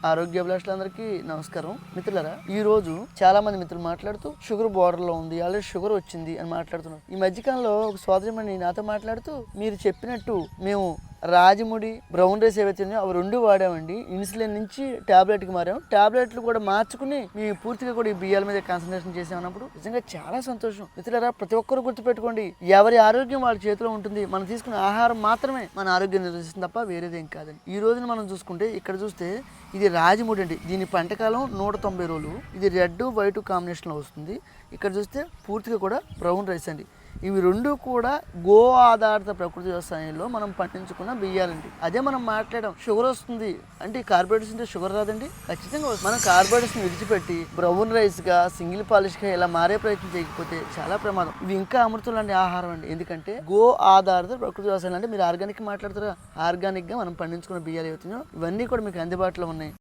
ఆరోగ్యాభిలాషులందరికీ నమస్కారం. మిత్రులారా, ఈ రోజు చాలా మంది మిత్రులు మాట్లాడుతూ షుగర్ బోర్డర్ లో ఉంది, ఆల్రెడీ షుగర్ వచ్చింది అని మాట్లాడుతున్నారు. ఈ మధ్యకాలంలో ఒక సోదరిమణి నాతో మాట్లాడుతూ, మీరు చెప్పినట్టు మేము రాజముడి బ్రౌన్ రైస్ ఏవైతే ఉన్నాయో అవి రెండు వాడామండి. ఇన్సులిన్ నుంచి టాబ్లెట్కి మారాము. టాబ్లెట్లు కూడా మార్చుకుని మేము పూర్తిగా కూడా ఈ బియ్యాల మీద కాన్సన్ట్రేషన్ చేసామన్నప్పుడు నిజంగా చాలా సంతోషం. మిత్రులారా, ప్రతి ఒక్కరు గుర్తుపెట్టుకోండి, ఎవరి ఆరోగ్యం వాళ్ళ చేతిలో ఉంటుంది. మనం తీసుకునే ఆహారం మాత్రమే మన ఆరోగ్యం నిర్వహిస్తుంది తప్ప వేరేదేం కాదండి. ఈ రోజున మనం చూసుకుంటే ఇక్కడ చూస్తే ఇది రాజముడి అండి. దీని పంటకాలం 190 రోజులు. ఇది రెడ్ వైట్ కాంబినేషన్లో వస్తుంది. ఇక్కడ చూస్తే పూర్తిగా కూడా బ్రౌన్ రైస్ అండి. ఇవి రెండు కూడా గో ఆధారిత ప్రకృతి వ్యవసాయంలో మనం పండించుకున్న బియ్యాలండి. అదే మనం మాట్లాడడం షుగర్ వస్తుంది అంటే కార్బోహైడ్రేట్స్ ఉంటే షుగర్ రాదండి, ఖచ్చితంగా వస్తుంది. మనం కార్బోహైడ్రేట్స్ని విడిచిపెట్టి బ్రౌన్ రైస్గా సింగిల్ పాలిష్గా ఇలా మారే ప్రయత్నం చేయకపోతే చాలా ప్రమాదం. ఇవి ఇంకా అమృతం లాంటి ఆహారం అండి. ఎందుకంటే గో ఆధారిత ప్రకృతి వ్యవసాయం అంటే మీరు ఆర్గానిక్ మాట్లాడుతారా, ఆర్గానిక్గా మనం పండించుకున్న బియ్యాలు ఏవైతున్నాయో ఇవన్నీ కూడా మీకు అందుబాటులో ఉన్నాయి.